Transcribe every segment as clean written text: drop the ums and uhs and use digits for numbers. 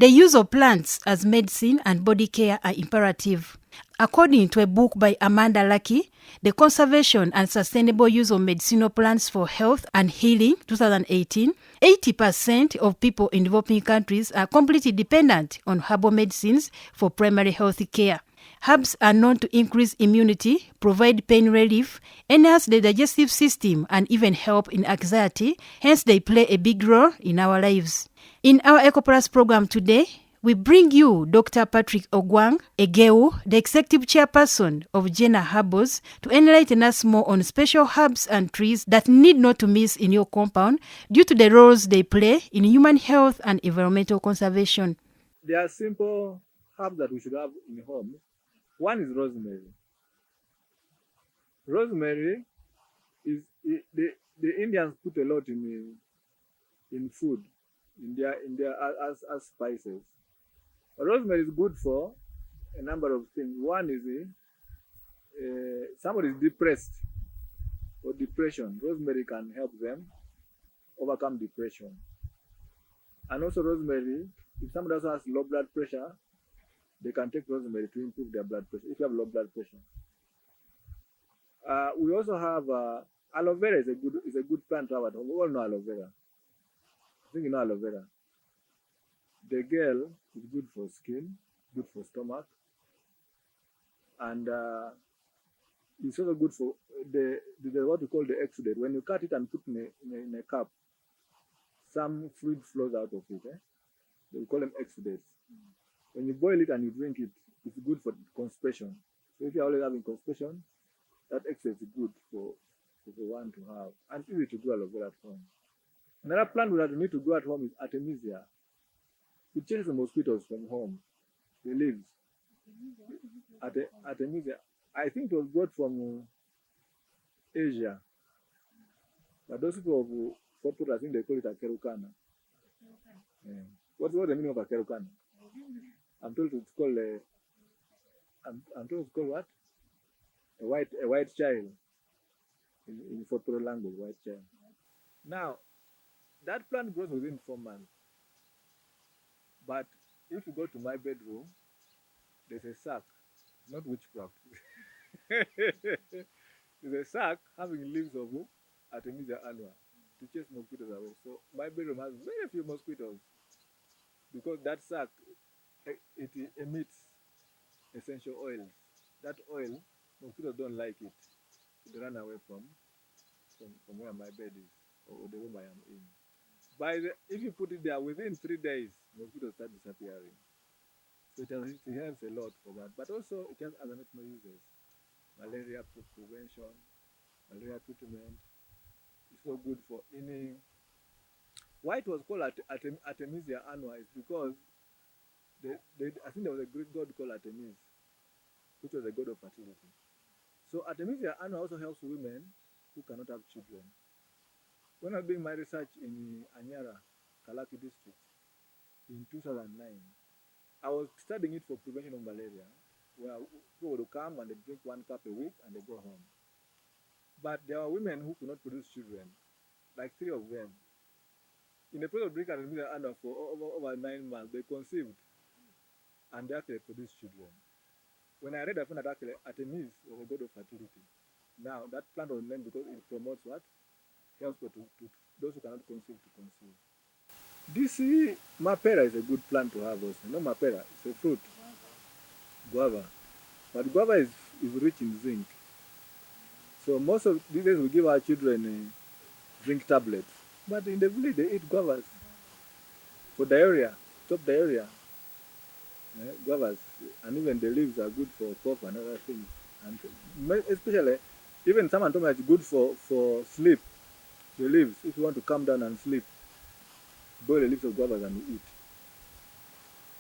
The use of plants as medicine and body care are imperative. According to a book by Amanda Lucky, The Conservation and Sustainable Use of Medicinal Plants for Health and Healing, 2018, 80% of people in developing countries are completely dependent on herbal medicines for primary health care. Herbs are known to increase immunity, provide pain relief, enhance the digestive system, and even help in anxiety. Hence, they play a big role in our lives. In our EcoPlus program today, we bring you Dr. Patrick Ogwanga, Engeu, the executive chairperson of Jena Herbals, to enlighten us more on special herbs and trees that need not to miss in your compound due to the roles they play in human health and environmental conservation. There are simple herbs that we should have in home. One is rosemary. Rosemary is the Indians put a lot in food, in their as spices. Rosemary is good for a number of things. One is somebody is depressed or depression. Rosemary can help them overcome depression. And also rosemary, if somebody also has low blood pressure, they can take rosemary to improve their blood pressure if you have low blood pressure. We also have aloe vera is a good plant to have at home. We all know aloe vera. I think you know aloe vera. The gel is good for skin, good for stomach, and it's also good for the what we call the exudate. When you cut it and put in a cup, some fluid flows out of it. We call them exudates. When you boil it and you drink it, it's good for constipation. So if you're always having constipation, that exudate is good for one to have. And easy to grow aloe vera at home. Another plant that we need to grow at home is Artemisia. It chases the mosquitoes from home. The leaves. Artemisia. I think it was brought from Asia. But those people of Fort I think they call it a kerukana. Yeah. What's the meaning of a kerukana? I'm told it's called I'm told it's called what? A white child. In Fort language, white child. Now, that plant grows within 4 months. But if you go to my bedroom, there's a sack, not witchcraft. There's a sack having leaves of Artemisia annua to chase mosquitoes away. So my bedroom has very few mosquitoes because that sack, it emits essential oils. That oil, mosquitoes don't like it. They run away from where my bed is or the room I am in. If you put it there within 3 days, mosquitoes start disappearing. So it helps a lot for that. But also it has other medicinal uses. Malaria prevention, malaria treatment. It's so good for any. Why it was called Artemisia annua is because I think there was a Greek god called Artemis, which was a god of fertility. So Artemisia annua also helps women who cannot have children. When I was doing my research in Anyara, Kalaki district, in 2009, I was studying it for prevention of malaria, where people would come and they drink 1 cup a week and they go home. But there were women who could not produce children, like 3 of them. In the process of drinking Artemisia annua for over 9 months, they conceived and they actually produced children. When I read, I found that actually Artemis was a god of fertility. Now, that plant was named because it promotes what? Helps to those who cannot conceive to conceive. This mapera is a good plant to have also. No mapera, it's a fruit. Guava. But guava is rich in zinc. So most of these days we give our children zinc tablets. But in the village they eat guavas for diarrhea, stop diarrhea. Guavas, and even the leaves are good for cough and other things. And especially, even someone told me it's good for sleep. The leaves, if you want to calm down and sleep, boil the leaves of guavas and eat.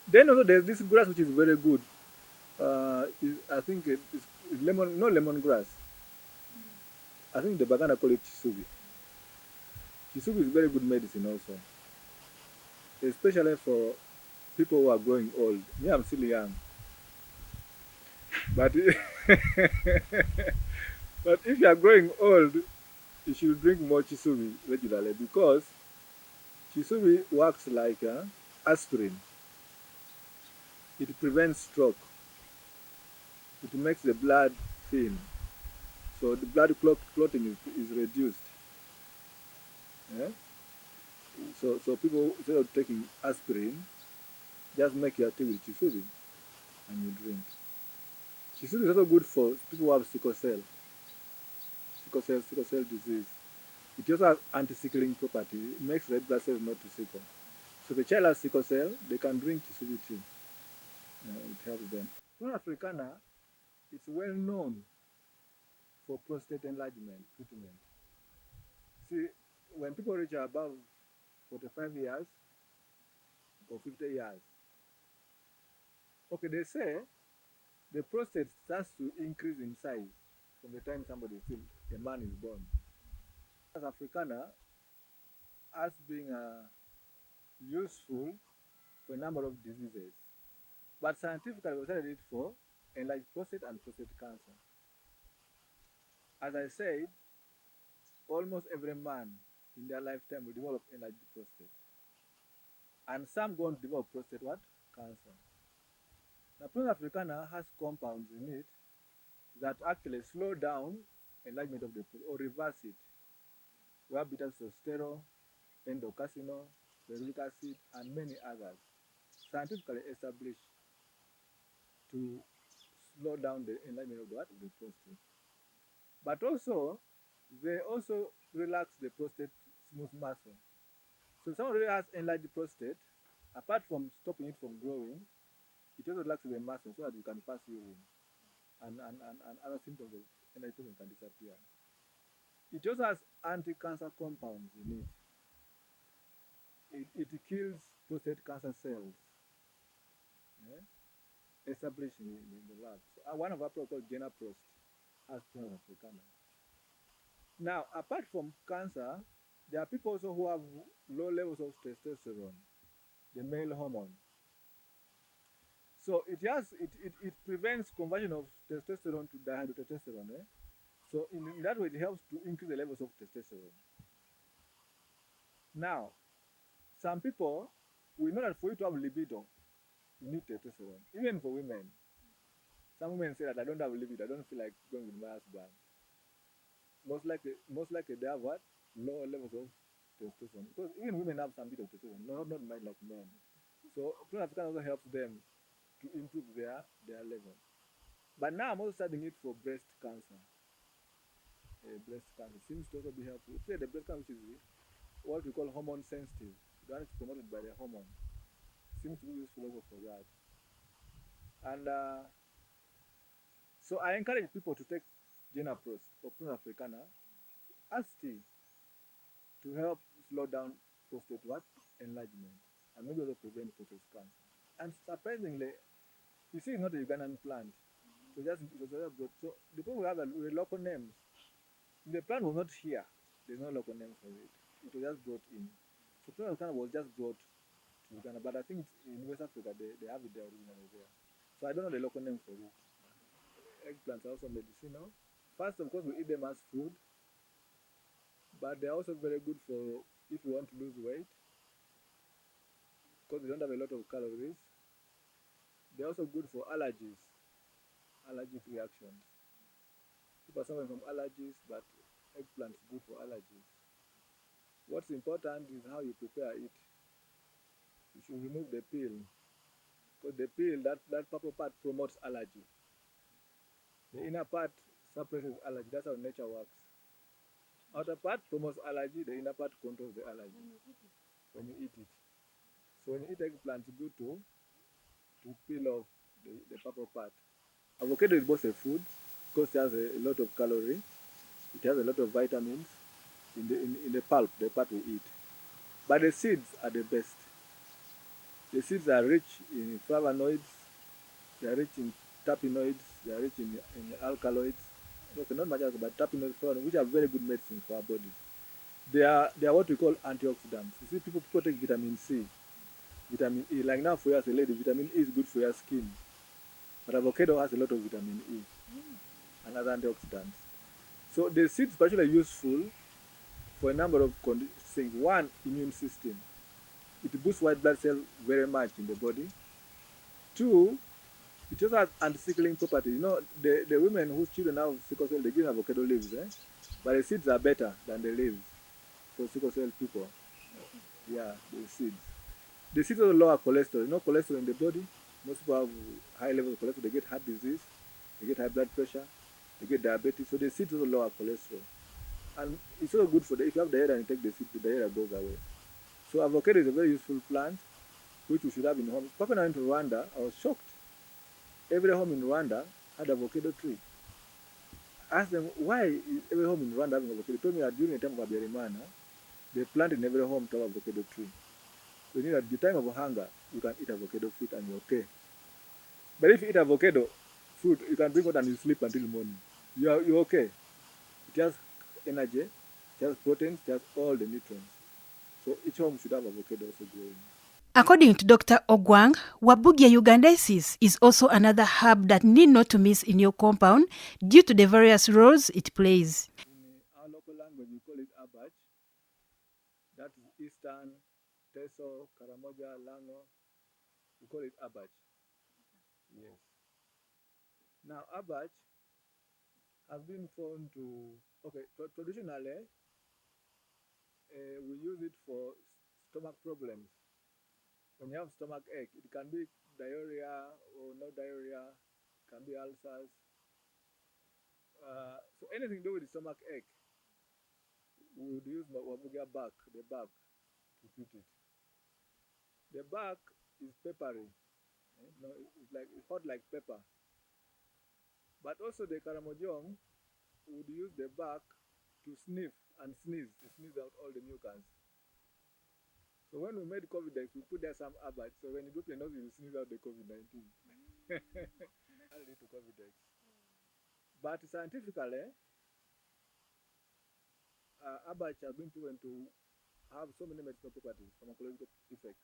Then also there's this grass which is very good. I think it's lemon, no lemongrass. I think the Baganda call it chisubi. Chisubi is very good medicine also, especially for people who are growing old. Me, I'm still young. But but if you are growing old, you should drink more chisubi regularly because chisubi works like aspirin. it prevents stroke. It makes the blood thin. So the blood clotting is reduced. Yeah? So people, instead of taking aspirin, just make your tea with chisudi and you drink. Chisudi is also good for people who have sickle cell disease. It also has anti-sickling property. It makes red blood cells not to sickle. So if a child has sickle cell, they can drink chisudi tea. It helps them. Flora africana is well known for prostate enlargement treatment. See, when people reach above 45 years or 50 years, okay, they say the prostate starts to increase in size from the time somebody is still, a man is born. As africana, as being useful for a number of diseases, but scientifically we studied it for enlarged prostate and prostate cancer. As I said, almost every man in their lifetime will develop enlarged prostate, and some go on to develop prostate what? Cancer. Now, prostate africana has compounds in it that actually slow down enlargement of the prostate or reverse it. We have beta-testosterone, endocarcinol, ferulic acid, and many others, scientifically established to slow down the enlargement of the prostate. But also, they also relax the prostate smooth muscle. So if someone really has enlarged prostate, apart from stopping it from growing, it also relaxes the muscle so that you can pass urine, and other symptoms of enlarged prostate can disappear. It also has anti-cancer compounds in it. It kills prostate cancer cells, yeah, established in the lab. So, one of our products called Prof has prostate africana. Now, apart from cancer, there are people also who have low levels of testosterone, the male hormone. So it prevents conversion of testosterone to dihydrotestosterone. Eh? So in that way, it helps to increase the levels of testosterone. Now, some people, we know that for you to have libido, you need testosterone. Even for women, some women say that I don't have libido, I don't feel like going with my husband. Most likely they have what? Lower levels of testosterone. Because even women have some bit of testosterone, not mine like men. So prostate africana also helps them to improve their level. But now I'm also studying it for breast cancer. Breast cancer seems to also be helpful. The breast cancer, which is what we call hormone sensitive, that is promoted by the hormone, seems to be useful also for that. And so I encourage people to take Prof or prostate africana as tea to help slow down prostate enlargement, and maybe also prevent prostate cancer. And surprisingly, you see, it's not a Ugandan plant. So it was just brought. So the people who have local names, the plant was not here. There's no local name for it. It was just brought in. So prostate africana was just brought to Uganda, but I think in West Africa they have it there originally there. So I don't know the local name for it. Eggplants are also medicinal. First, of course, we eat them as food, but they're also very good for if you want to lose weight, because they don't have a lot of calories. They're also good for allergies, allergic reactions. People are suffering from allergies, but eggplant is good for allergies. What's important is how you prepare it. You should remove the peel, because the peel, that purple part promotes allergy. The inner part suppresses allergy. That's how nature works. Outer part promotes allergy, the inner part controls the allergy when you eat it. So when you eat eggplant, it's good to peel off the purple part. Avocado is both a food, because it has a lot of calories. It has a lot of vitamins in the pulp, the part we eat. But the seeds are the best. The seeds are rich in flavonoids, they are rich in terpenoids, they are rich in alkaloids. Okay, not much else, but terpenoids, flavonoids, which are very good medicines for our bodies. They are what we call antioxidants. You see, people take vitamin C, vitamin E. Like now for you as a lady, vitamin E is good for your skin. But avocado has a lot of vitamin E and other antioxidants. So the seeds are particularly useful for a number of things. One, immune system. It boosts white blood cells very much in the body. Two, it also has anti-sickling property. You know, the women whose children have sickle cell, they give avocado leaves, but the seeds are better than the leaves for sickle cell people. Yeah, the seeds. The seeds also lower cholesterol. You know, cholesterol in the body. Most people have high levels of cholesterol. They get heart disease, they get high blood pressure, they get diabetes. So the seeds also lower cholesterol. And it's also good for if you have diarrhea and you take the seed, the diarrhea goes away. So avocado is a very useful plant which we should have in homes. When I went to Rwanda, I was shocked. Every home in Rwanda had avocado tree. I asked them, why is every home in Rwanda having avocado? They told me that during the time of Habyarimana, they plant in every home to have avocado tree. So you know at the time of hunger, you can eat avocado fruit and you're okay. But if you eat avocado fruit, you can drink water and you sleep until morning. You're okay. It has energy, it has proteins, it has all the nutrients. So each home should have avocado also growing. According to Dr. Ogwanga, Wabugia ugandensis is also another herb that need not to miss in your compound due to the various roles it plays. In our local language, we call it abach. That is Eastern, Teso, Karamoja, Lango. We call it abach. Yes. Now, abach has been found to, okay, traditionally, we use it for stomach problems. When you have stomach ache, it can be diarrhea or no diarrhea, it can be ulcers. So anything to do with the stomach ache, we would use wabugia bark, the bark, to treat it. The bark is peppery. No, it's like it's hot like pepper. But also the karamojong would use the bark to sniff and sneeze, to sneeze out all the mucus. So when we made covidex, we put there some abach. So when you go to the nose, you sneeze out the COVID-19. That lead to covidex. But scientifically, abach has been proven to have so many medicinal properties, pharmacological effects.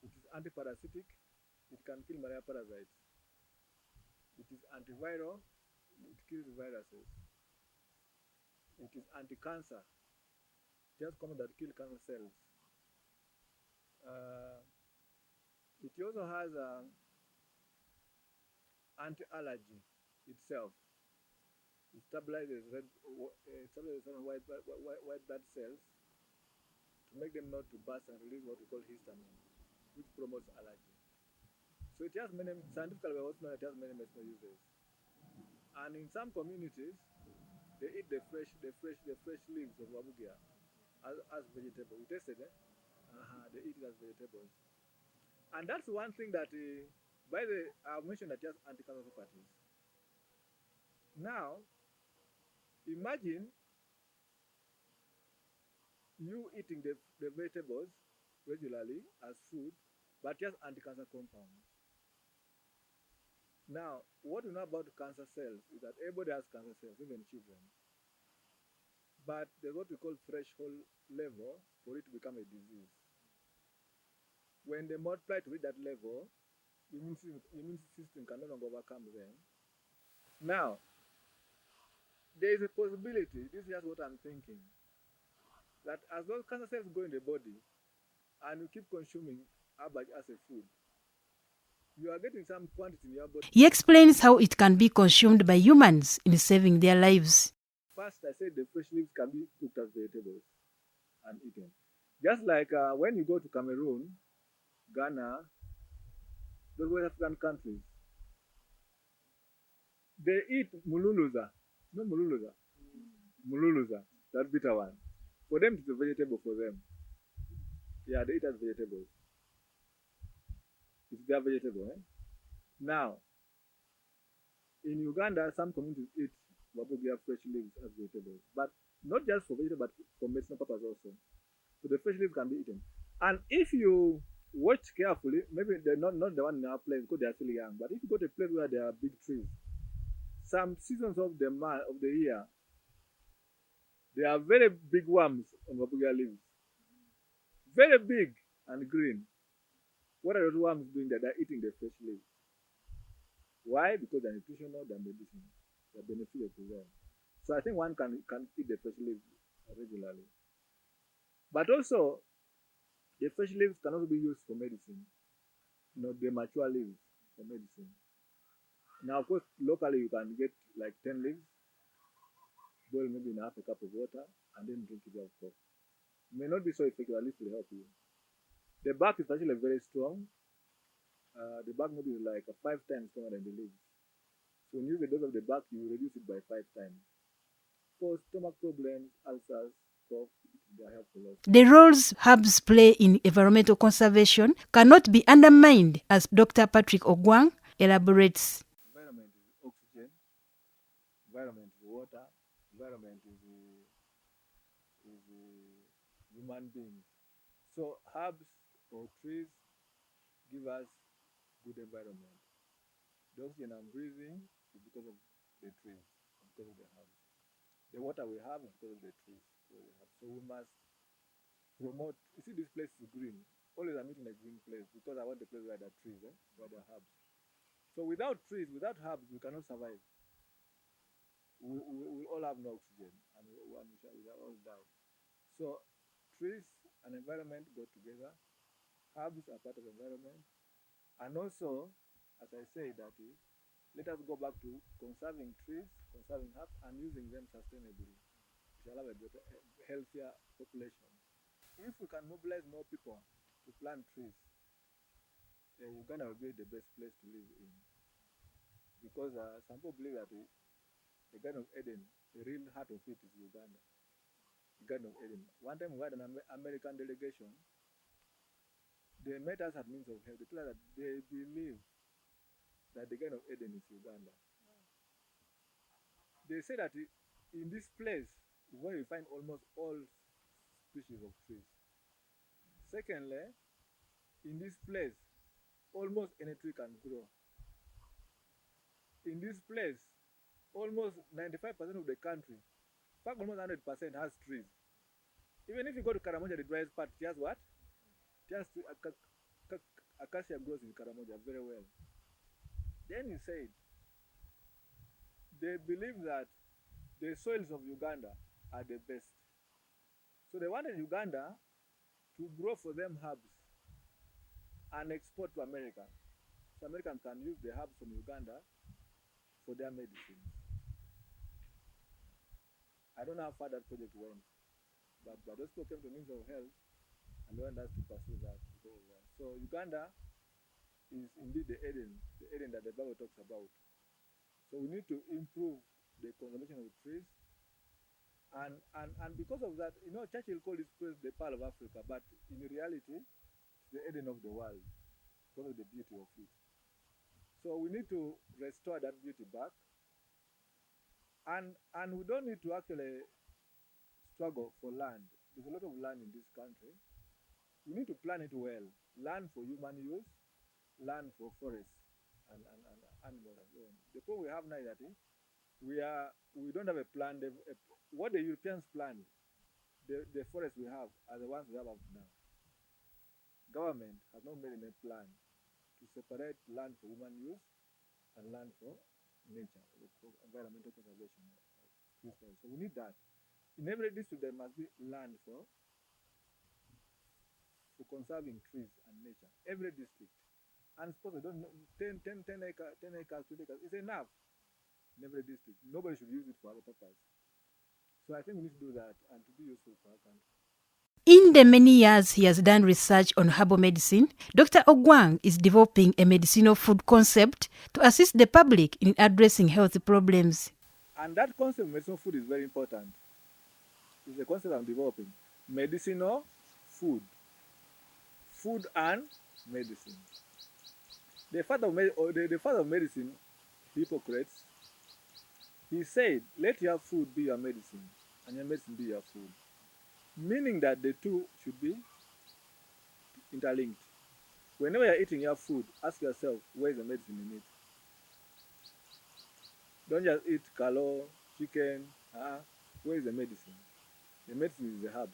It is antiparasitic. It can kill malaria parasites. It is antiviral. It kills viruses. It is anti-cancer. Just compounds that kill cancer cells. It also has anti-allergy itself. It stabilizes white blood cells to make them not to burst and release what we call histamine, which promotes allergy. So it has many, scientifically, it has many medicinal uses. And in some communities, they eat the fresh leaves of wabugia as vegetable. We tasted it. They eat it as vegetables. And that's one thing that, by the I mentioned that just anti-cancer properties. Now, imagine you eating the vegetables regularly as food, but just anti-cancer compounds. Now, what we know about cancer cells is that everybody has cancer cells, even children. But there's what we call threshold level for it to become a disease. When they multiply to reach that level, the immune system can no longer overcome them. Now, there is a possibility, this is just what I'm thinking, that as those cancer cells go in the body and you keep consuming herbage as a food, you are getting some quantity in your body. He explains how it can be consumed by humans in saving their lives. First, I said the fresh leaves can be cooked as vegetables and eaten. Just like when you go to Cameroon, Ghana, those West African countries, they eat mululuza. No mululuza. Mululuza, that bitter one. For them, it's a vegetable for them. Yeah, they eat as vegetables. It's their vegetable. Now, in Uganda, some communities eat wabugia fresh leaves as vegetables, but not just for vegetable, but for medicinal purpose also. So the fresh leaves can be eaten. And if you watch carefully, maybe they're not the one in our place because they are still young, but if you go to a place where there are big trees, some seasons of the year, there are very big worms on wabugia leaves. Very big and green. What are those worms doing there? They're eating the fresh leaves. Why? Because they're nutritional, they're medicinal. They're beneficial to them. So I think one can eat the fresh leaves regularly. But also, the fresh leaves can also be used for medicine. the mature leaves for medicine. Now, of course, locally you can get like 10 leaves, boil maybe in half a cup of water, and then drink it, of course. It may not be so effective, at least to help you. The bark is actually very strong. The bark maybe is like 5 times stronger than the leaves. So when you use the dose of the bark, you reduce it by 5 times. For stomach problems, ulcers, cough, they are helpful also. The roles herbs play in environmental conservation cannot be undermined, as Dr. Patrick Ogwanga elaborates. Environment is oxygen, environment is water, environment is human beings. So herbs or trees give us good environment. The oxygen I'm breathing is because of the trees, because of the herbs. The water we have is because of the trees. So we must promote. You see, this place is green. Always I'm eating a green place because I want the place where there are trees, where there are herbs. So without trees, without herbs, we cannot survive. We all have no oxygen, and we shall all die. So trees and environment go together. Herbs are part of environment, and also, as I say, let us go back to conserving trees, conserving herbs, and using them sustainably. We shall have a better, healthier population. If we can mobilize more people to plant trees, Uganda will be the best place to live in. Because some people believe that the Garden of Eden, the real heart of it is Uganda. The Garden of Eden. One time we had an American delegation. They met us at Means of Health. They told us that they believe that the Garden of Eden is Uganda. They say that in this place is where you find almost all species of trees. Secondly, in this place, almost any tree can grow. In this place, almost 95% of the country, in fact almost 100% has trees. Even if you go to Karamoja, the driest part, just what? Just acacia grows in Karamoja very well. Then he said, they believe that the soils of Uganda are the best. So they wanted Uganda to grow for them herbs and export to America. So Americans can use the herbs from Uganda for their medicines. I don't know how far that project went, but those people came to Means of Health and they want us to pursue that. So Uganda is indeed the Eden that the Bible talks about. So we need to improve the conservation of trees. And because of that, Churchill called this place the Pearl of Africa, but in reality, it's the Eden of the world because of the beauty of it. So we need to restore that beauty back. And we don't need to actually struggle for land. There's a lot of land in this country. We need to plan it well. Land for human use, land for forests and animals and so on. The problem we have now is that we don't have a plan. What the Europeans planned, the forests we have are the ones we have now. Government has not made any plan to separate land for human use and land for nature, for environmental conservation. So we need that. In every district there must be land for conserving trees and nature. Every district. And suppose we don't know, 10 acres, 2 acres, it's enough in every district. Nobody should use it for other purpose. So I think we need to do that and to be useful for our country. In the many years he has done research on herbal medicine, Dr. Ogwanga is developing a medicinal food concept to assist the public in addressing health problems. And that concept of medicinal food is very important. It's a concept I'm developing. Medicinal food. Food and medicine. The father of medicine, Hippocrates, he said, let your food be your medicine and your medicine be your food. Meaning that the two should be interlinked. Whenever you're eating your food, ask yourself, where is the medicine in it? Don't just eat kalo, chicken. Where is the medicine? The medicine is the herbs.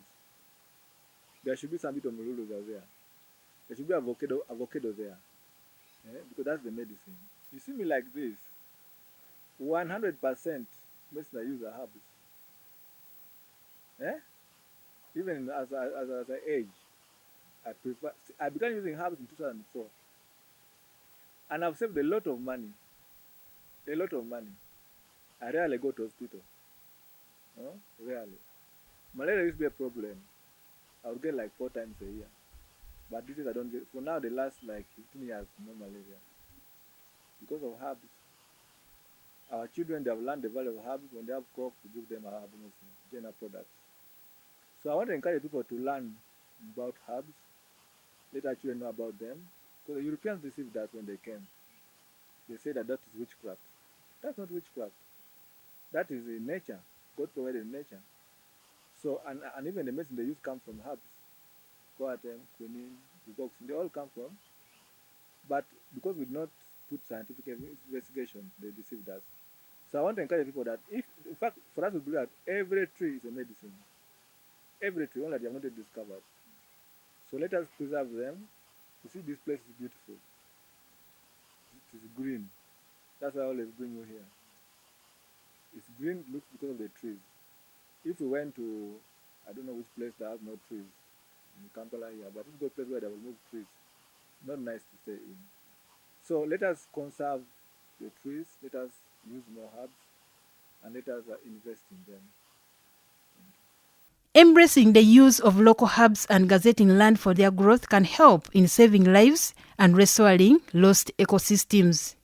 There should be some bit of mululu there. There should be avocado there. Because that's the medicine. You see me like this. 100% medicine I use are herbs. Even as I age, I began using herbs in 2004. And I've saved a lot of money. A lot of money. I rarely go to hospital. No? Rarely. Malaria used to be a problem. I would get like 4 times a year. But this is I don't get. For now, the last like 15 years, no malaria. Because of herbs. Our children, they have learned the value of herbs. When they have cough, we give them herbs, general products. So I want to encourage people to learn about herbs. Let our children know about them. Because the Europeans received that when they came. They say that is witchcraft. That's not witchcraft. That is in nature. God provided nature. So, and even the medicine they use comes from herbs. Coatem, quinine, digoxin, they all come from. But because we did not put scientific investigations, they deceived us. So I want to encourage people that if, in fact, for us to believe that every tree is a medicine. Every tree, only that they have not yet discovered. So let us preserve them. You see, this place is beautiful. It is green. That's why I always bring you here. It's green, looks because of the trees. If we went to, I don't know which place that has no trees, in Kampala here, but if we go to a place where they will remove trees, not nice to stay in. So let us conserve the trees, let us use more herbs, and let us invest in them. Embracing the use of local herbs and gazetting land for their growth can help in saving lives and restoring lost ecosystems.